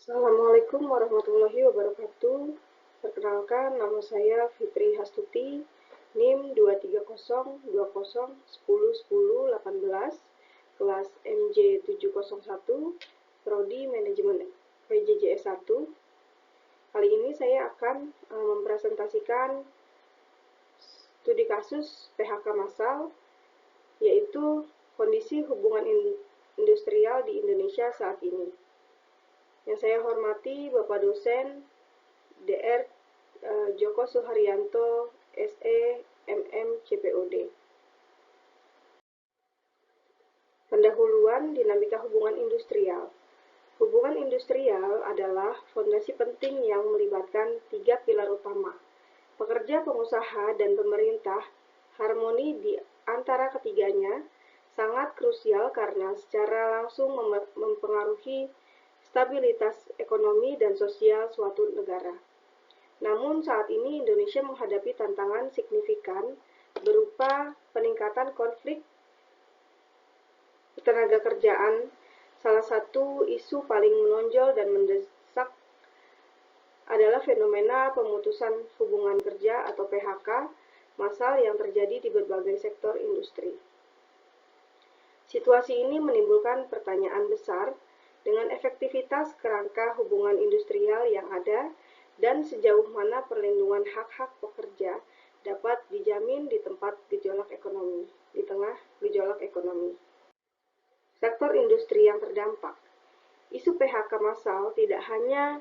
Assalamualaikum warahmatullahi wabarakatuh. Perkenalkan, nama saya Fitri Hastuti, NIM 23020101018, kelas MJ 701, Prodi Manajemen PJJS 1. Kali ini saya akan mempresentasikan studi kasus PHK massal, yaitu kondisi hubungan industrial di Indonesia saat ini. Yang saya hormati Bapak Dosen Dr. Joko Suharyanto, SE, MM, CPOD. Pendahuluan dinamika hubungan industrial. Hubungan industrial adalah fondasi penting yang melibatkan 3 pilar utama. Pekerja, pengusaha, dan pemerintah. Harmoni di antara ketiganya sangat krusial karena secara langsung mempengaruhi stabilitas ekonomi dan sosial suatu negara. Namun saat ini Indonesia menghadapi tantangan signifikan berupa peningkatan konflik tenaga kerjaan. Salah satu isu paling menonjol dan mendesak adalah fenomena pemutusan hubungan kerja atau PHK massal yang terjadi di berbagai sektor industri. Situasi ini menimbulkan pertanyaan besar dengan efektivitas kerangka hubungan industrial yang ada dan sejauh mana perlindungan hak-hak pekerja dapat dijamin di tengah gejolak ekonomi. Sektor industri yang terdampak. Isu PHK massal tidak hanya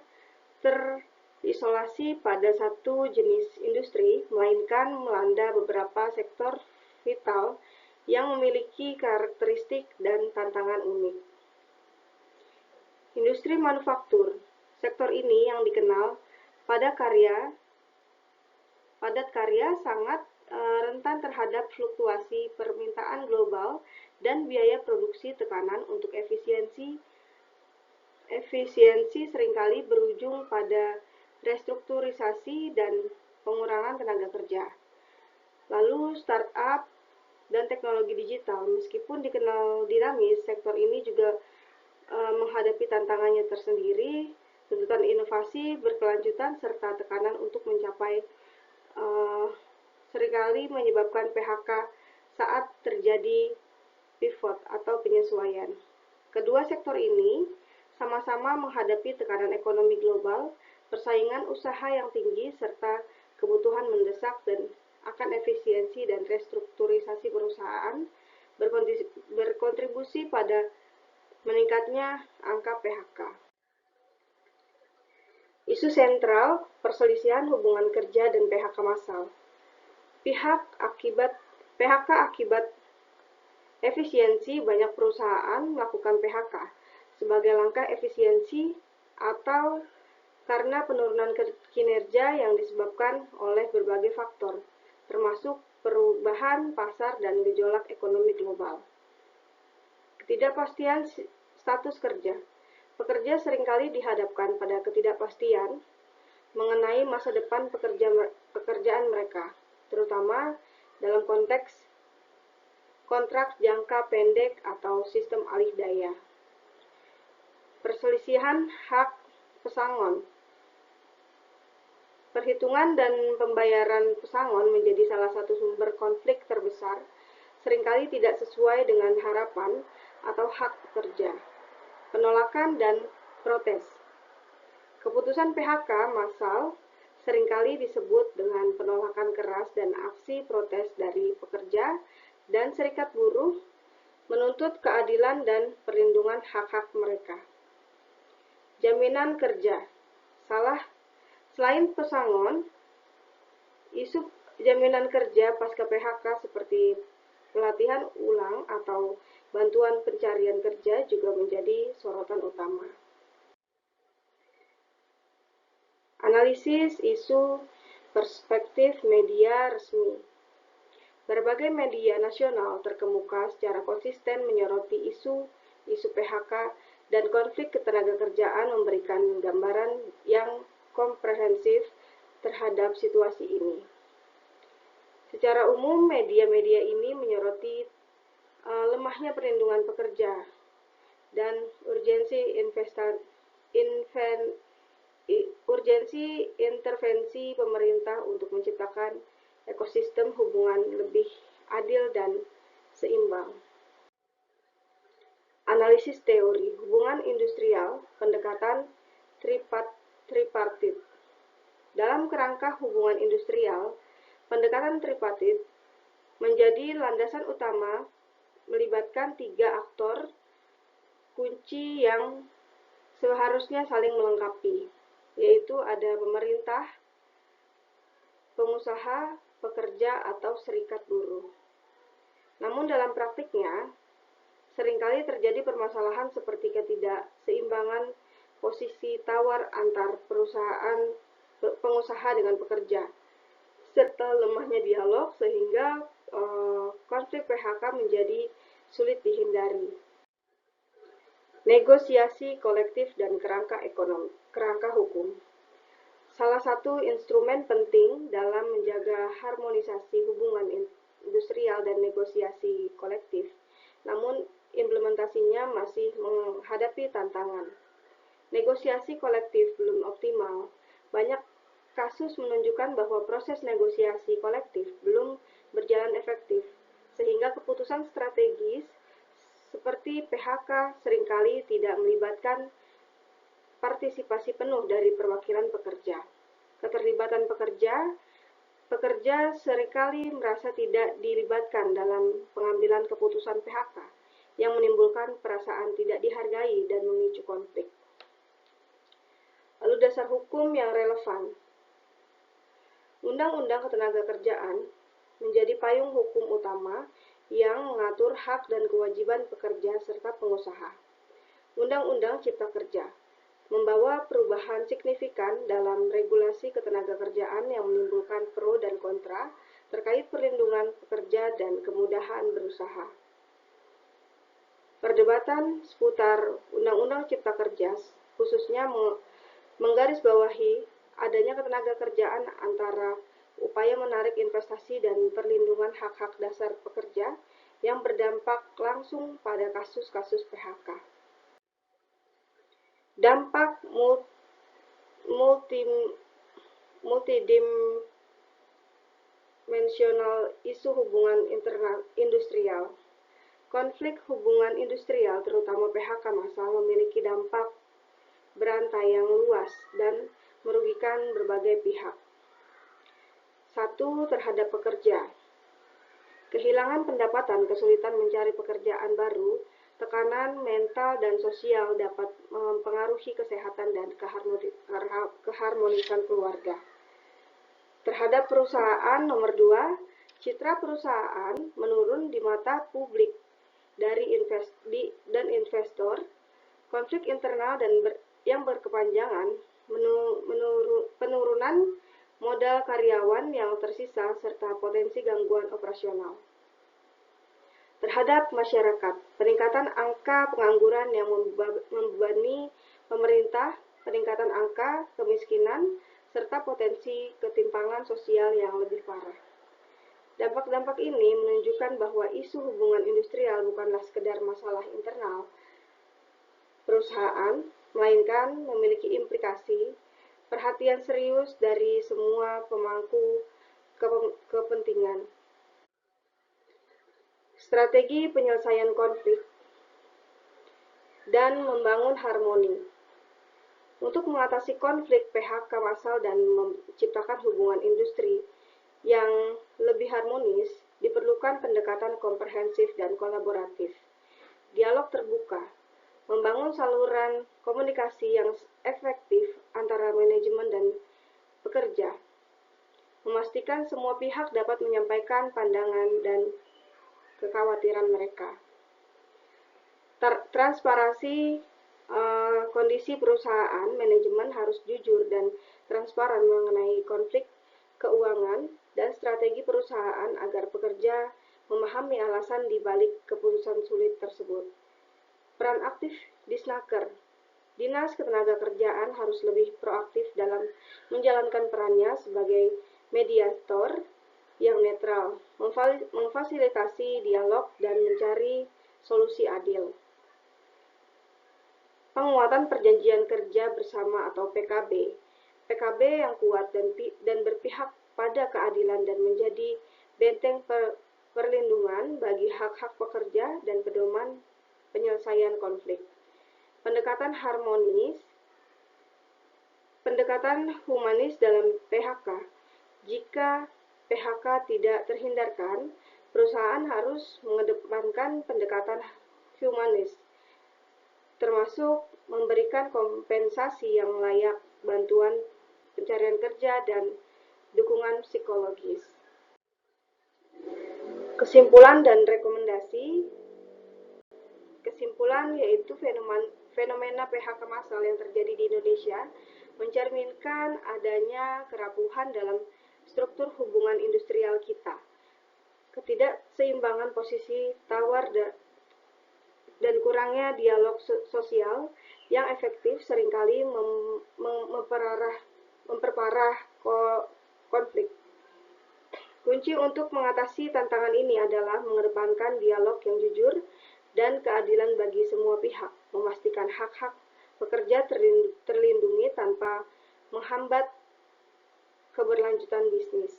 terisolasi pada satu jenis industri, melainkan melanda beberapa sektor vital yang memiliki karakteristik dan tantangan unik. Industri manufaktur. Sektor ini yang dikenal padat karya sangat rentan terhadap fluktuasi permintaan global dan biaya produksi. Tekanan untuk efisiensi seringkali berujung pada restrukturisasi dan pengurangan tenaga kerja. Lalu startup dan teknologi digital. Meskipun dikenal dinamis, sektor ini juga menghadapi tantangannya tersendiri, tuntutan inovasi berkelanjutan, serta tekanan untuk mencapai seringkali menyebabkan PHK saat terjadi pivot atau penyesuaian. Kedua sektor ini sama-sama menghadapi tekanan ekonomi global, persaingan usaha yang tinggi, serta kebutuhan mendesak dan akan efisiensi dan restrukturisasi perusahaan berkontribusi pada meningkatnya angka PHK. Isu sentral, perselisihan hubungan kerja dan PHK massal. PHK akibat efisiensi. Banyak perusahaan melakukan PHK sebagai langkah efisiensi atau karena penurunan kinerja yang disebabkan oleh berbagai faktor, termasuk perubahan pasar dan gejolak ekonomi global. Ketidakpastian status kerja. Pekerja seringkali dihadapkan pada ketidakpastian mengenai masa depan pekerjaan mereka, terutama dalam konteks kontrak jangka pendek atau sistem alih daya. Perselisihan hak pesangon. Perhitungan dan pembayaran pesangon menjadi salah satu sumber konflik terbesar, seringkali tidak sesuai dengan harapan atau hak pekerja. Penolakan dan protes. Keputusan PHK massal seringkali disebut dengan penolakan keras dan aksi protes dari pekerja dan serikat buruh menuntut keadilan dan perlindungan hak-hak mereka. Jaminan kerja. Selain pesangon, isu jaminan kerja pasca PHK seperti pelatihan ulang atau bantuan pencarian kerja juga menjadi sorotan utama. Analisis isu perspektif media resmi. Berbagai media nasional terkemuka secara konsisten menyoroti isu PHK dan konflik ketenagakerjaan, memberikan gambaran yang komprehensif terhadap situasi ini. Secara umum, media-media ini menyoroti lemahnya perlindungan pekerja dan urgensi intervensi pemerintah untuk menciptakan ekosistem hubungan lebih adil dan seimbang. Analisis teori hubungan industrial, pendekatan tripartit. Dalam kerangka hubungan industrial, pendekatan tripartit menjadi landasan utama melibatkan 3 aktor kunci yang seharusnya saling melengkapi, yaitu ada pemerintah, pengusaha, pekerja, atau serikat buruh. Namun dalam praktiknya, seringkali terjadi permasalahan seperti ketidakseimbangan posisi tawar antar pengusaha dengan pekerja, serta lemahnya dialog sehingga konflik PHK menjadi sulit dihindari. Negosiasi kolektif dan kerangka hukum. Salah satu instrumen penting dalam menjaga harmonisasi hubungan industrial dan negosiasi kolektif, namun implementasinya masih menghadapi tantangan. Negosiasi kolektif belum optimal. Banyak kasus menunjukkan bahwa proses negosiasi kolektif belum berjalan efektif, sehingga keputusan strategis seperti PHK seringkali tidak melibatkan partisipasi penuh dari perwakilan pekerja. Keterlibatan pekerja seringkali merasa tidak dilibatkan dalam pengambilan keputusan PHK, yang menimbulkan perasaan tidak dihargai dan memicu konflik. Lalu dasar hukum yang relevan. Undang-Undang Ketenagakerjaan menjadi payung hukum utama yang mengatur hak dan kewajiban pekerja serta pengusaha. Undang-Undang Cipta Kerja membawa perubahan signifikan dalam regulasi ketenagakerjaan yang menimbulkan pro dan kontra terkait perlindungan pekerja dan kemudahan berusaha. Perdebatan seputar Undang-Undang Cipta Kerja khususnya menggarisbawahi adanya ketenagakerjaan antara upaya menarik investasi dan perlindungan hak-hak dasar pekerja yang berdampak langsung pada kasus-kasus PHK. Dampak multidimensional isu hubungan industrial. Konflik hubungan industrial, terutama PHK massal, memiliki dampak berantai yang luas dan merugikan berbagai pihak. 1. Terhadap pekerja. Kehilangan pendapatan, kesulitan mencari pekerjaan baru, tekanan mental dan sosial dapat mempengaruhi kesehatan dan keharmonisan keluarga. Terhadap perusahaan, nomor 2, citra perusahaan menurun di mata publik dan investor. Konflik internal yang berkepanjangan, penurunan modal karyawan yang tersisa, serta potensi gangguan operasional. Terhadap masyarakat, peningkatan angka pengangguran yang membebani pemerintah, peningkatan angka kemiskinan, serta potensi ketimpangan sosial yang lebih parah. Dampak-dampak ini menunjukkan bahwa isu hubungan industrial bukanlah sekedar masalah internal perusahaan, melainkan memiliki implikasi perhatian serius dari semua pemangku kepentingan. Strategi penyelesaian konflik dan membangun harmoni. Untuk mengatasi konflik PHK massal dan menciptakan hubungan industri yang lebih harmonis, diperlukan pendekatan komprehensif dan kolaboratif. Dialog terbuka, membangun saluran komunikasi yang efektif antara manajemen dan pekerja, memastikan semua pihak dapat menyampaikan pandangan dan kekhawatiran mereka. Transparansi kondisi perusahaan, manajemen harus jujur dan transparan mengenai konflik keuangan dan strategi perusahaan agar pekerja memahami alasan di balik keputusan sulit tersebut. Peran aktif Disnaker. Dinas Ketenagakerjaan harus lebih proaktif dalam menjalankan perannya sebagai mediator yang netral, memfasilitasi dialog dan mencari solusi adil. Penguatan perjanjian kerja bersama atau PKB. PKB yang kuat dan berpihak pada keadilan dan menjadi benteng perlindungan bagi hak-hak pekerja dan pedoman penyelesaian konflik. Pendekatan humanis dalam PHK. Jika PHK tidak terhindarkan, perusahaan harus mengedepankan pendekatan humanis, termasuk memberikan kompensasi yang layak, bantuan pencarian kerja, dan dukungan psikologis. Kesimpulan dan rekomendasi. Kesimpulan yaitu fenomena PHK massal yang terjadi di Indonesia mencerminkan adanya kerapuhan dalam struktur hubungan industrial kita, ketidakseimbangan posisi tawar dan kurangnya dialog sosial yang efektif seringkali memperparah konflik. Kunci untuk mengatasi tantangan ini adalah mengedepankan dialog yang jujur dan keadilan bagi semua pihak, memastikan hak-hak pekerja terlindungi tanpa menghambat keberlanjutan bisnis.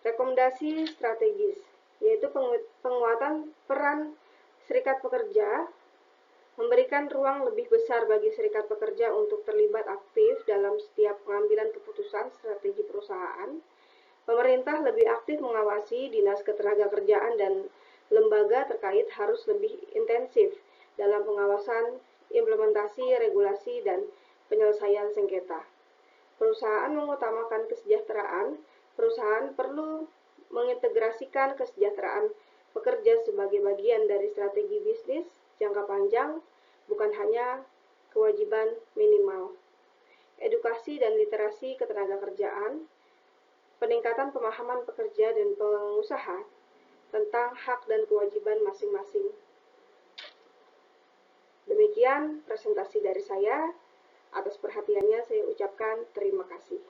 Rekomendasi strategis, yaitu penguatan peran serikat pekerja, memberikan ruang lebih besar bagi serikat pekerja untuk terlibat aktif dalam setiap pengambilan keputusan strategi perusahaan. Pemerintah lebih aktif mengawasi dinas ketenagakerjaan dan lembaga terkait harus lebih intensif dalam pengawasan, implementasi, regulasi, dan penyelesaian sengketa. Perusahaan mengutamakan kesejahteraan. Perusahaan perlu mengintegrasikan kesejahteraan pekerja sebagai bagian dari strategi bisnis jangka panjang, bukan hanya kewajiban minimal. Edukasi dan literasi ketenagakerjaan. Peningkatan pemahaman pekerja dan pengusaha tentang hak dan kewajiban masing-masing. Demikian presentasi dari saya. Atas perhatiannya saya ucapkan terima kasih.